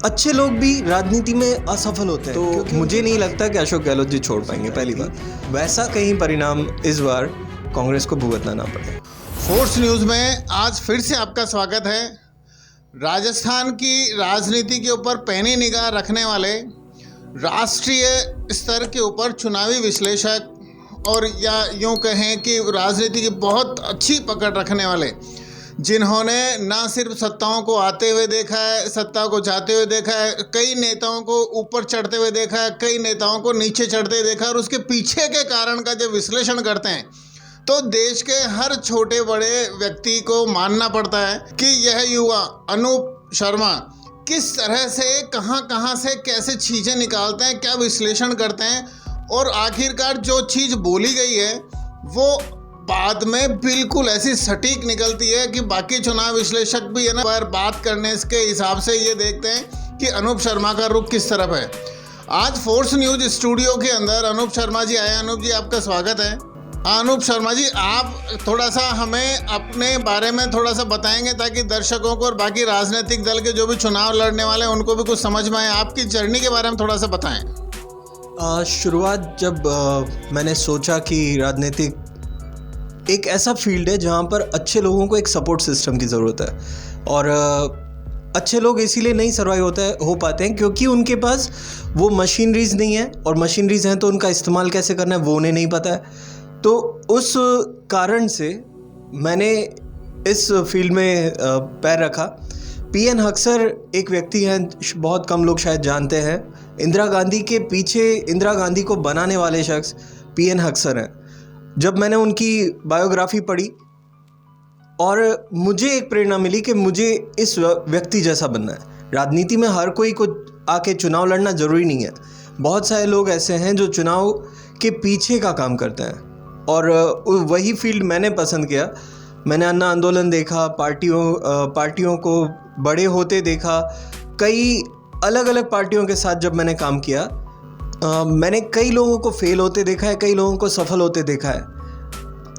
अच्छे लोग भी राजनीति में असफल होते हैं, तो मुझे नहीं लगता कि अशोक गहलोत जी छोड़ पाएंगे। पहली बात, वैसा कहीं परिणाम इस बार कांग्रेस को भुगतना ना पड़े। फोर्स न्यूज़ में आज फिर से आपका स्वागत है। राजस्थान की राजनीति के ऊपर पैनी निगाह रखने वाले, राष्ट्रीय स्तर के ऊपर चुनावी विश्लेषक और या यूँ कहें कि राजनीति की बहुत अच्छी पकड़ रखने वाले, जिन्होंने ना सिर्फ सत्ताओं को आते हुए देखा है, सत्ता को जाते हुए देखा है, कई नेताओं को ऊपर चढ़ते हुए देखा है, कई नेताओं को नीचे चढ़ते हुए देखा है, और उसके पीछे के कारण का जब विश्लेषण करते हैं तो देश के हर छोटे बड़े व्यक्ति को मानना पड़ता है कि यह युवा अनूप शर्मा किस तरह से कहां से कैसे चीज़ें निकालते हैं, क्या विश्लेषण करते हैं, और आखिरकार जो चीज़ बोली गई है वो बाद में बिल्कुल ऐसी सटीक निकलती है कि बाकी चुनाव विश्लेषक भी है ना, पर बात करने के हिसाब से ये देखते हैं कि अनूप शर्मा का रुख किस तरफ है। आज फोर्स न्यूज़ स्टूडियो के अंदर अनूप शर्मा जी आए। अनूप जी, आपका स्वागत है। अनूप शर्मा जी, आप थोड़ा सा हमें अपने बारे में थोड़ा सा बताएंगे ताकि दर्शकों को और बाकी राजनीतिक दल के जो भी चुनाव लड़ने वाले हैं उनको भी कुछ समझ में आए। आपकी जर्नी के बारे में थोड़ा सा बताएं। शुरुआत जब मैंने सोचा कि राजनीतिक एक ऐसा फील्ड है जहाँ पर अच्छे लोगों को एक सपोर्ट सिस्टम की ज़रूरत है, और अच्छे लोग इसीलिए नहीं सर्वाइव हो पाते हैं क्योंकि उनके पास वो मशीनरीज नहीं है, और मशीनरीज हैं तो उनका इस्तेमाल कैसे करना है वो उन्हें नहीं पता है। तो उस कारण से मैंने इस फील्ड में पैर रखा। पीएन हक्सर एक व्यक्ति हैं, बहुत कम लोग शायद जानते हैं। इंदिरा गांधी के पीछे, इंदिरा गांधी को बनाने वाले शख्स पीएन हक्सर हैं। जब मैंने उनकी बायोग्राफी पढ़ी और मुझे एक प्रेरणा मिली कि मुझे इस व्यक्ति जैसा बनना है। राजनीति में हर कोई को आके चुनाव लड़ना ज़रूरी नहीं है। बहुत सारे लोग ऐसे हैं जो चुनाव के पीछे का काम करते हैं, और वही फील्ड मैंने पसंद किया। मैंने अन्ना आंदोलन देखा, पार्टियों को बड़े होते देखा। कई अलग अलग पार्टियों के साथ जब मैंने काम किया, मैंने कई लोगों को फेल होते देखा है, कई लोगों को सफल होते देखा है।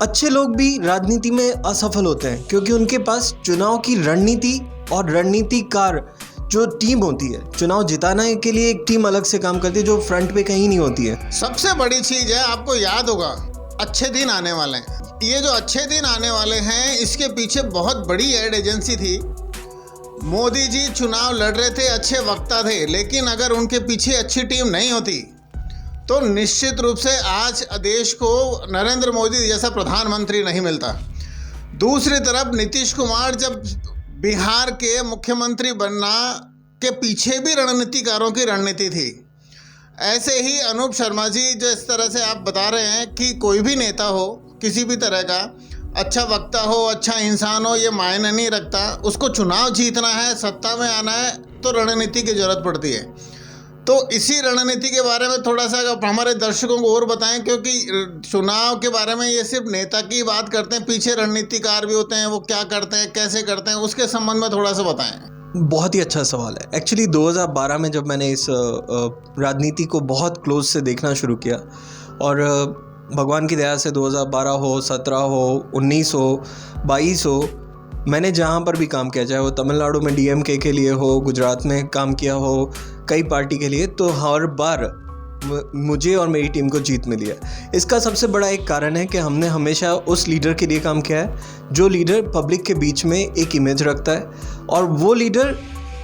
अच्छे लोग भी राजनीति में असफल होते हैं क्योंकि उनके पास चुनाव की रणनीति और रणनीतिकार जो टीम होती है, चुनाव जिताने के लिए एक टीम अलग से काम करती है जो फ्रंट पे कहीं नहीं होती है। सबसे बड़ी चीज़ है, आपको याद होगा, अच्छे दिन आने वाले हैं। ये जो अच्छे दिन आने वाले हैं, इसके पीछे बहुत बड़ी एड एजेंसी थी। मोदी जी चुनाव लड़ रहे थे, अच्छे वक्ता थे, लेकिन अगर उनके पीछे अच्छी टीम नहीं होती तो निश्चित रूप से आज देश को नरेंद्र मोदी जैसा प्रधानमंत्री नहीं मिलता। दूसरी तरफ नीतीश कुमार जब बिहार के मुख्यमंत्री बनना के पीछे भी रणनीतिकारों की रणनीति थी। ऐसे ही अनूप शर्मा जी, जो इस तरह से आप बता रहे हैं कि कोई भी नेता हो, किसी भी तरह का, अच्छा वक्ता हो, अच्छा इंसान हो, ये मायने नहीं रखता। उसको चुनाव जीतना है, सत्ता में आना है तो रणनीति की ज़रूरत पड़ती है। तो इसी रणनीति के बारे में थोड़ा सा हमारे दर्शकों को और बताएं, क्योंकि चुनाव के बारे में ये सिर्फ नेता की बात करते हैं, पीछे रणनीतिकार भी होते हैं, वो क्या करते हैं, कैसे करते हैं, उसके संबंध में थोड़ा सा बताएं। बहुत ही अच्छा सवाल है। एक्चुअली 2012 में जब मैंने इस राजनीति को बहुत क्लोज से देखना शुरू किया, और भगवान की दया से 2012 हो, 17 हो, 19 हो, 22 हो, मैंने जहाँ पर भी काम किया, चाहे वो तमिलनाडु में डीएमके के लिए हो, गुजरात में काम किया हो, कई पार्टी के लिए, तो हर बार मुझे और मेरी टीम को जीत मिली है। इसका सबसे बड़ा एक कारण है कि हमने हमेशा उस लीडर के लिए काम किया है जो लीडर पब्लिक के बीच में एक इमेज रखता है, और वो लीडर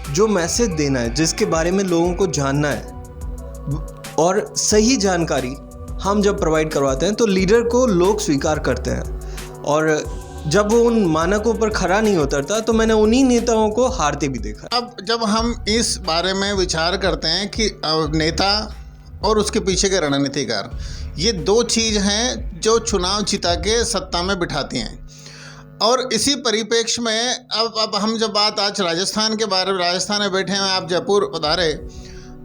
जो मैसेज देना है, जिसके बारे में लोगों को जानना है, और सही जानकारी हम जब प्रोवाइड करवाते हैं तो लीडर को लोग स्वीकार करते हैं। और जब वो उन मानकों पर खरा नहीं उतरता तो मैंने उन्हीं नेताओं को हारते भी देखा। अब जब हम इस बारे में विचार करते हैं कि नेता और उसके पीछे के रणनीतिकार, ये दो चीज़ हैं जो चुनाव जिता के सत्ता में बिठाती हैं। और इसी परिप्रेक्ष्य में अब हम जब बात आज राजस्थान के बारे में, राजस्थान में बैठे हैं, आप जयपुर उतारे,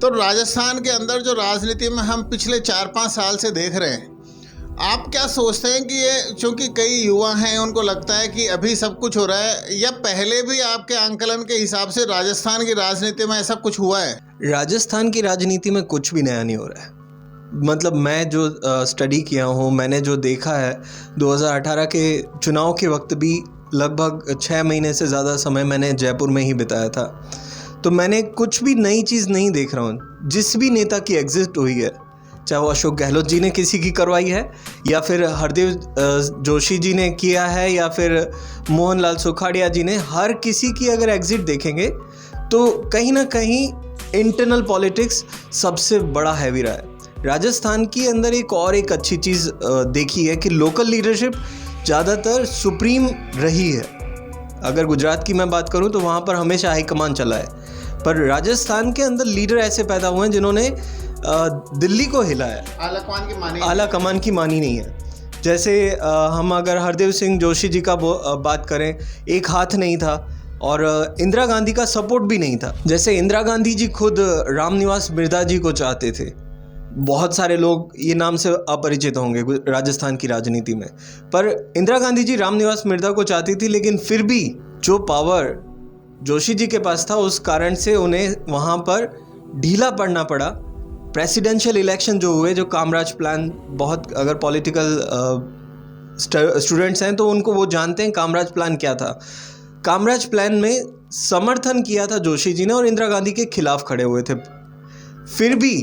तो राजस्थान के अंदर जो राजनीति में हम पिछले 4-5 साल से देख रहे हैं, आप क्या सोचते हैं कि ये, चूँकि कई युवा हैं, उनको लगता है कि अभी सब कुछ हो रहा है, या पहले भी आपके आंकलन के हिसाब से राजस्थान की राजनीति में ऐसा कुछ हुआ है? राजस्थान की राजनीति में कुछ भी नया नहीं हो रहा है। मतलब मैं जो स्टडी किया हूँ, मैंने जो देखा है, 2018 के चुनाव के वक्त भी लगभग 6 महीने से ज़्यादा समय मैंने जयपुर में ही बिताया था। तो मैंने कुछ भी नई चीज़ नहीं देख रहा हूँ। जिस भी नेता की एग्जिट हुई है, चाहे वो अशोक गहलोत जी ने किसी की करवाई है, या फिर हरदेव जोशी जी ने किया है, या फिर मोहनलाल सुखाड़िया जी ने, हर किसी की अगर एग्जिट देखेंगे तो कहीं ना कहीं इंटरनल पॉलिटिक्स सबसे बड़ा हैवी रहा है। राजस्थान के अंदर एक अच्छी चीज़ देखी है कि लोकल लीडरशिप ज़्यादातर सुप्रीम रही है। अगर गुजरात की मैं बात करूं तो वहाँ पर हमेशा हाईकमान चला है, पर राजस्थान के अंदर लीडर ऐसे पैदा हुए हैं जिन्होंने दिल्ली को हिलाया। आला कमान की मानी नहीं है। जैसे हम अगर हरदेव सिंह जोशी जी का बात करें, एक हाथ नहीं था और इंदिरा गांधी का सपोर्ट भी नहीं था। जैसे इंदिरा गांधी जी खुद रामनिवास मिर्धा जी को चाहते थे। बहुत सारे लोग ये नाम से अपरिचित होंगे राजस्थान की राजनीति में, पर इंदिरा गांधी जी रामनिवास मिर्धा को चाहती थी, लेकिन फिर भी जो पावर जोशी जी के पास था उस कारण से उन्हें वहाँ पर ढीला पड़ना पड़ा। प्रेसिडेंशियल इलेक्शन जो हुए, जो कामराज प्लान, बहुत अगर पॉलिटिकल स्टूडेंट्स हैं तो उनको वो जानते हैं कामराज प्लान क्या था। कामराज प्लान में समर्थन किया था जोशी जी ने और इंदिरा गांधी के खिलाफ खड़े हुए थे। फिर भी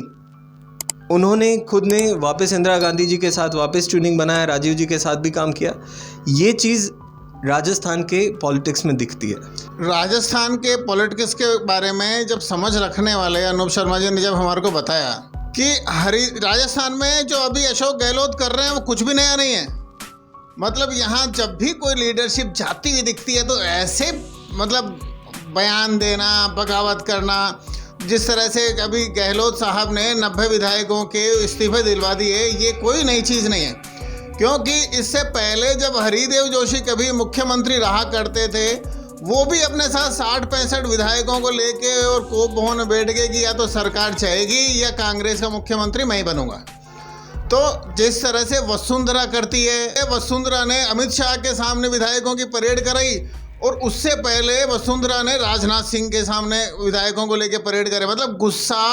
उन्होंने खुद ने वापस इंदिरा गांधी जी के साथ वापस ट्यूनिंग बनाया, राजीव जी के साथ भी काम किया। ये चीज़ राजस्थान के पॉलिटिक्स में दिखती है। राजस्थान के पॉलिटिक्स के बारे में जब समझ रखने वाले अनूप शर्मा जी ने जब हमारे को बताया कि राजस्थान में जो अभी अशोक गहलोत कर रहे हैं वो कुछ भी नया नहीं है। मतलब यहाँ जब भी कोई लीडरशिप जाती हुई दिखती है तो ऐसे मतलब बयान देना, बगावत करना, जिस तरह से अभी गहलोत साहब ने 90 विधायकों के इस्तीफे दिलवा दिए, ये कोई नई चीज़ नहीं है। क्योंकि इससे पहले जब हरिदेव जोशी कभी मुख्यमंत्री रहा करते थे, वो भी अपने साथ 60-65 विधायकों को लेके और कोप भवन में बैठ गए कि या तो सरकार चाहेगी या कांग्रेस का मुख्यमंत्री मैं ही बनूंगा। तो जिस तरह से वसुंधरा करती है, वसुंधरा ने अमित शाह के सामने विधायकों की परेड कराई और उससे पहले वसुंधरा ने राजनाथ सिंह के सामने विधायकों को लेकर परेड करे। मतलब गुस्सा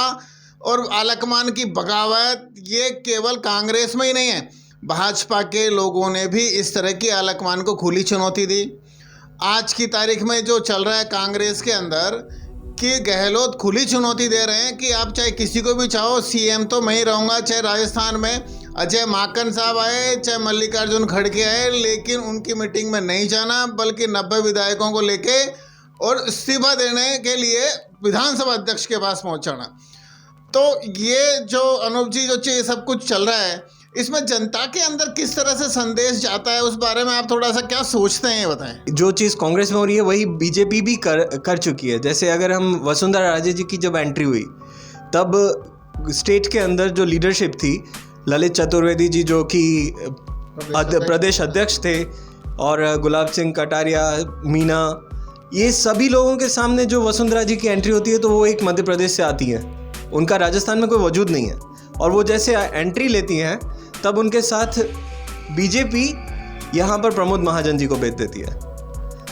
और आलकमान की बगावत ये केवल कांग्रेस में ही नहीं है, भाजपा के लोगों ने भी इस तरह की आलकमान को खुली चुनौती दी। आज की तारीख में जो चल रहा है कांग्रेस के अंदर कि गहलोत खुली चुनौती दे रहे हैं कि आप चाहे किसी को भी चाहो सीएम तो मैं ही रहूँगा। चाहे राजस्थान में अजय माकन साहब आए, चाहे मल्लिकार्जुन खड़गे आए, लेकिन उनकी मीटिंग में नहीं जाना, बल्कि 90 विधायकों को लेके और इस्तीफा देने के लिए विधानसभा अध्यक्ष के पास पहुंचाना। तो ये जो अनूप जी जो चीज़ सब कुछ चल रहा है, इसमें जनता के अंदर किस तरह से संदेश जाता है, उस बारे में आप थोड़ा सा क्या सोचते हैं, ये बताएं। जो चीज़ कांग्रेस में हो रही है वही बीजेपी भी कर चुकी है। जैसे अगर हम वसुंधरा राजे जी की जब एंट्री हुई तब स्टेट के अंदर जो लीडरशिप थी, ललित चतुर्वेदी जी जो कि प्रदेश अध्यक्ष थे, और गुलाब सिंह कटारिया, मीना, ये सभी लोगों के सामने जो वसुंधरा जी की एंट्री होती है तो वो एक मध्य प्रदेश से आती हैं, उनका राजस्थान में कोई वजूद नहीं है, और वो जैसे एंट्री लेती हैं तब उनके साथ बीजेपी यहाँ पर प्रमोद महाजन जी को भेज देती है।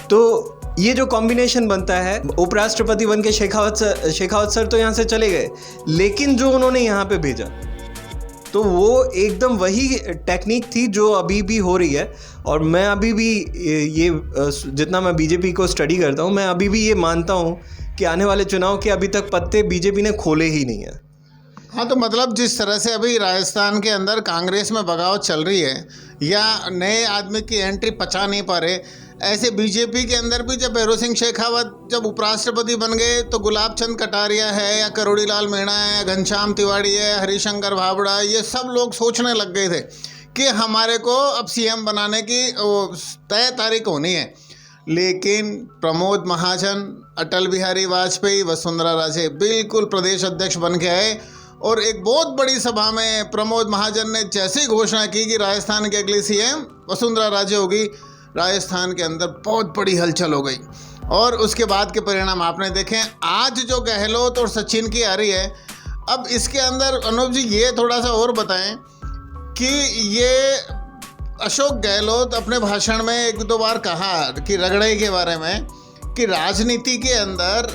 तो ये जो कॉम्बिनेशन बनता है, उपराष्ट्रपति बन के शेखावत सर तो यहाँ से चले गए, लेकिन जो उन्होंने यहाँ पे भेजा तो वो एकदम वही टेक्निक थी जो अभी भी हो रही है। और मैं अभी भी ये जितना मैं बीजेपी को स्टडी करता हूँ, मैं अभी भी ये मानता हूँ कि आने वाले चुनाव के अभी तक पत्ते बीजेपी ने खोले ही नहीं है। हाँ, तो मतलब जिस तरह से अभी राजस्थान के अंदर कांग्रेस में बगावत चल रही है या नए आदमी की एंट्री पचा नहीं पा रहे, ऐसे बीजेपी के अंदर भी जब भैरों सिंह शेखावत जब उपराष्ट्रपति बन गए तो गुलाब चंद कटारिया है या करोड़ी लाल मीणा है या घनश्याम तिवाड़ी है, हरिशंकर भावड़ा, ये सब लोग सोचने लग गए थे कि हमारे को अब सीएम बनाने की तय तारीख होनी है। लेकिन प्रमोद महाजन, अटल बिहारी वाजपेयी, वसुंधरा राजे बिल्कुल प्रदेश अध्यक्ष बन के आए और एक बहुत बड़ी सभा में प्रमोद महाजन ने जैसी घोषणा की कि राजस्थान की अगली सीएम वसुंधरा राजे होगी, राजस्थान के अंदर बहुत बड़ी हलचल हो गई। और उसके बाद के परिणाम आपने देखे। आज जो गहलोत और सचिन की आ रही है, अब इसके अंदर अनूप जी ये थोड़ा सा और बताएं कि ये अशोक गहलोत अपने भाषण में 1-2 बार कहा कि रगड़ई के बारे में कि राजनीति के अंदर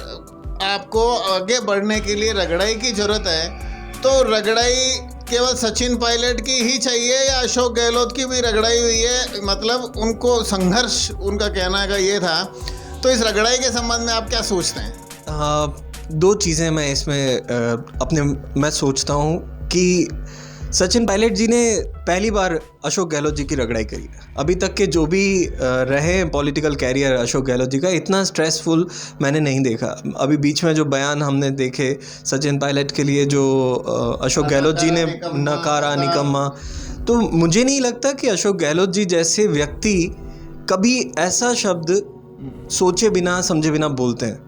आपको आगे बढ़ने के लिए रगड़ई की ज़रूरत है, तो रगड़ाई केवल सचिन पायलट की ही चाहिए या अशोक गहलोत की भी रगड़ाई हुई है? मतलब उनको संघर्ष, उनका कहना का ये था। तो इस रगड़ाई के संबंध में आप क्या सोचते हैं? दो चीज़ें मैं इसमें मैं सोचता हूँ कि सचिन पायलट जी ने पहली बार अशोक गहलोत जी की रगड़ाई करी। अभी तक के जो भी रहे पॉलिटिकल कैरियर अशोक गहलोत जी का, इतना स्ट्रेसफुल मैंने नहीं देखा। अभी बीच में जो बयान हमने देखे सचिन पायलट के लिए, जो अशोक गहलोत जी ने नकारा, निकम्मा, तो मुझे नहीं लगता कि अशोक गहलोत जी जैसे व्यक्ति कभी ऐसा शब्द सोचे बिना समझे बिना बोलते हैं।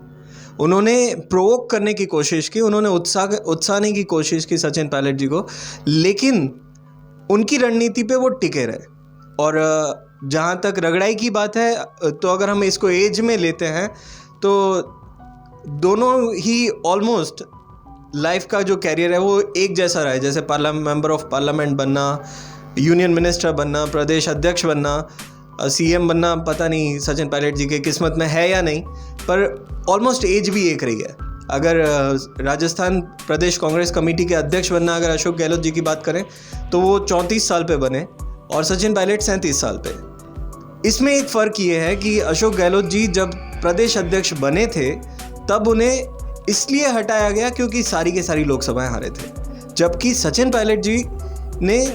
उन्होंने प्रोवोक करने की कोशिश की, उन्होंने उत्साहने की कोशिश की सचिन पायलट जी को, लेकिन उनकी रणनीति पे वो टिके रहे। और जहाँ तक रगड़ाई की बात है, तो अगर हम इसको एज में लेते हैं तो दोनों ही ऑलमोस्ट लाइफ का जो कैरियर है वो एक जैसा रहा है। जैसे मेंबर ऑफ पार्लियामेंट बनना, यूनियन मिनिस्टर बनना, प्रदेश अध्यक्ष बनना, सीएम बनना, पता नहीं सचिन पायलट जी के किस्मत में है या नहीं, पर ऑलमोस्ट एज भी एक रही है। अगर राजस्थान प्रदेश कांग्रेस कमेटी के अध्यक्ष बनना, अगर अशोक गहलोत जी की बात करें तो वो 34 साल पे बने और सचिन पायलट 37 साल पे। इसमें एक फ़र्क ये है कि अशोक गहलोत जी जब प्रदेश अध्यक्ष बने थे तब उन्हें इसलिए हटाया गया क्योंकि सारी के सारी लोकसभाएं हारे थे, जबकि सचिन पायलट जी ने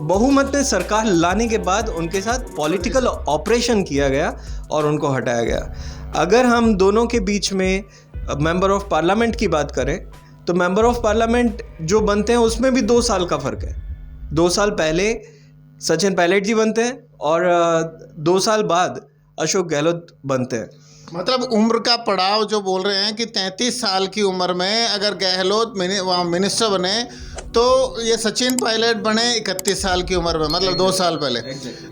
बहुमत में सरकार लाने के बाद उनके साथ पॉलिटिकल ऑपरेशन किया गया और उनको हटाया गया। अगर हम दोनों के बीच में मेंबर ऑफ पार्लियामेंट की बात करें तो मेंबर ऑफ पार्लियामेंट जो बनते हैं उसमें भी 2 साल का फ़र्क है। 2 साल पहले सचिन पायलट जी बनते हैं और 2 साल बाद अशोक गहलोत बनते हैं। मतलब उम्र का पड़ाव जो बोल रहे हैं कि 33 साल की उम्र में अगर गहलोत मिनिस्टर बने तो ये सचिन पायलट बने 31 साल की उम्र में, मतलब 2 साल पहले।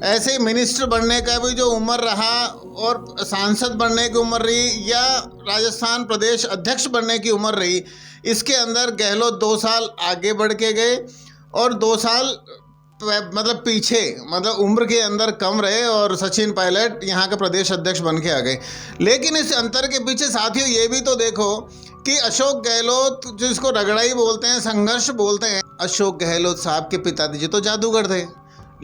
ऐसे ही मिनिस्टर बनने का भी जो उम्र रहा और सांसद बनने की उम्र रही या राजस्थान प्रदेश अध्यक्ष बनने की उम्र रही, इसके अंदर गहलोत 2 साल आगे बढ़ के गए और 2 साल मतलब पीछे, मतलब उम्र के अंदर कम रहे और सचिन पायलट यहाँ के प्रदेश अध्यक्ष बन के आ गए। लेकिन इस अंतर के पीछे साथियों ये भी तो देखो कि अशोक गहलोत, जिसको रगड़ाई बोलते हैं, संघर्ष बोलते हैं, अशोक गहलोत साहब के पिताजी तो जादूगर थे,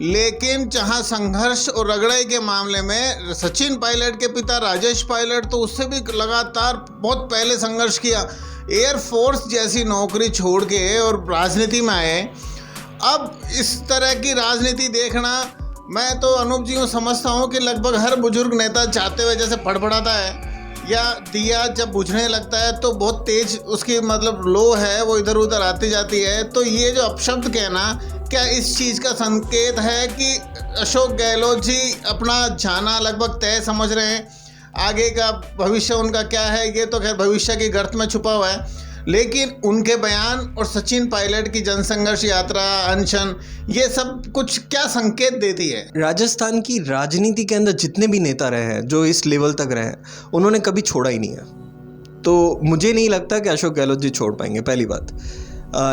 लेकिन जहाँ संघर्ष और रगड़ाई के मामले में सचिन पायलट के पिता राजेश पायलट तो उससे भी लगातार बहुत पहले संघर्ष किया, एयरफोर्स जैसी नौकरी छोड़ के और राजनीति में आए। अब इस तरह की राजनीति देखना, मैं तो अनूप जी को समझता हूँ कि लगभग हर बुजुर्ग नेता चाहते हुए जैसे फड़फड़ाता है या दिया जब बुझने लगता है तो बहुत तेज उसकी मतलब लो है वो इधर उधर आती जाती है, तो ये जो अपशब्द कहना क्या इस चीज़ का संकेत है कि अशोक गहलोत जी अपना जाना लगभग तय समझ रहे हैं? आगे का भविष्य उनका क्या है ये तो खैर भविष्य की गर्त में छुपा हुआ है, लेकिन उनके बयान और सचिन पायलट की जनसंघर्ष यात्रा, अनशन, ये सब कुछ क्या संकेत देती है? राजस्थान की राजनीति के अंदर जितने भी नेता रहे हैं जो इस लेवल तक रहे हैं, उन्होंने कभी छोड़ा ही नहीं है। तो मुझे नहीं लगता कि अशोक गहलोत जी छोड़ पाएंगे। पहली बात,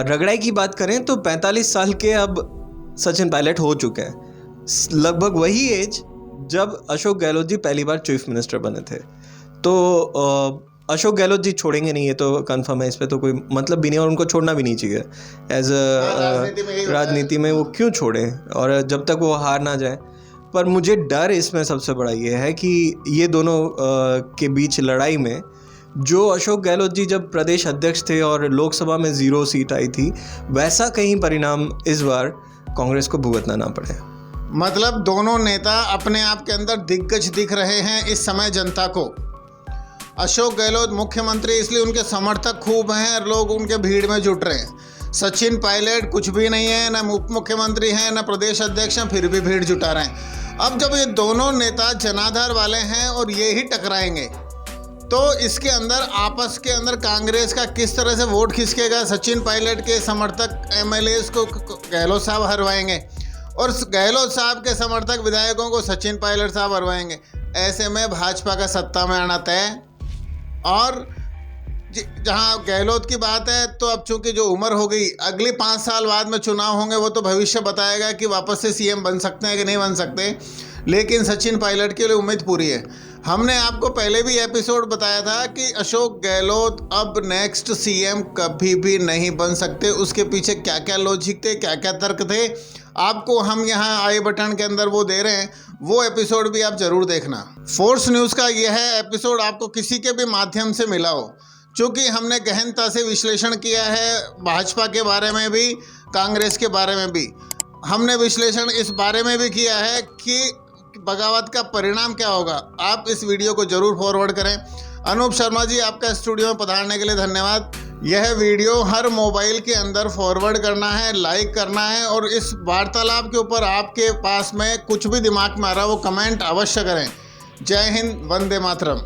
रगड़ाई की बात करें तो 45 साल के अब सचिन पायलट हो चुके हैं, लगभग वही एज जब अशोक गहलोत जी पहली बार चीफ मिनिस्टर बने थे। तो अशोक गहलोत जी छोड़ेंगे नहीं, ये तो कंफर्म है, इस पे तो कोई मतलब भी नहीं और उनको छोड़ना भी नहीं चाहिए। एज राजनीति में वो क्यों छोड़े और जब तक वो हार ना जाए। पर मुझे डर इसमें सबसे बड़ा ये है कि ये दोनों के बीच लड़ाई में जो अशोक गहलोत जी जब प्रदेश अध्यक्ष थे और लोकसभा में 0 सीट आई थी, वैसा कहीं परिणाम इस बार कांग्रेस को भुगतना ना पड़े। मतलब दोनों नेता अपने आप के अंदर दिग्गज दिख रहे हैं इस समय जनता को। अशोक गहलोत मुख्यमंत्री इसलिए उनके समर्थक खूब हैं और लोग उनके भीड़ में जुट रहे हैं। सचिन पायलट कुछ भी नहीं है, न उप मुख्यमंत्री हैं न प्रदेश अध्यक्ष हैं, फिर भी भीड़ जुटा रहे हैं। अब जब ये दोनों नेता जनाधार वाले हैं और ये ही टकराएंगे तो इसके अंदर आपस के अंदर कांग्रेस का किस तरह से वोट खिसकेगा। सचिन पायलट के समर्थक एमएलएस को गहलोत साहब हरवाएंगे और गहलोत साहब के समर्थक विधायकों को सचिन पायलट साहब हरवाएंगे। ऐसे में भाजपा का सत्ता में आना तय। और जहाँ गहलोत की बात है तो अब चूंकि जो उम्र हो गई, अगले 5 साल बाद में चुनाव होंगे, वो तो भविष्य बताएगा कि वापस से सीएम बन सकते हैं कि नहीं बन सकते, लेकिन सचिन पायलट के लिए उम्मीद पूरी है। हमने आपको पहले भी एपिसोड बताया था कि अशोक गहलोत अब नेक्स्ट सीएम कभी भी नहीं बन सकते। उसके पीछे क्या क्या लॉजिक थे, क्या क्या तर्क थे, आपको हम यहाँ आई बटन के अंदर वो दे रहे हैं, वो एपिसोड भी आप ज़रूर देखना। फोर्स न्यूज़ का यह एपिसोड आपको किसी के भी माध्यम से मिला हो चूँकि हमने गहनता से विश्लेषण किया है भाजपा के बारे में भी, कांग्रेस के बारे में भी। हमने विश्लेषण इस बारे में भी किया है कि बगावत का परिणाम क्या होगा। आप इस वीडियो को जरूर फॉरवर्ड करें। अनूप शर्मा जी, आपका स्टूडियो में पधारने के लिए धन्यवाद। यह वीडियो हर मोबाइल के अंदर फॉरवर्ड करना है, लाइक करना है, और इस वार्तालाप के ऊपर आपके पास में कुछ भी दिमाग में आ रहा है वो कमेंट अवश्य करें। जय हिंद, वंदे मातरम।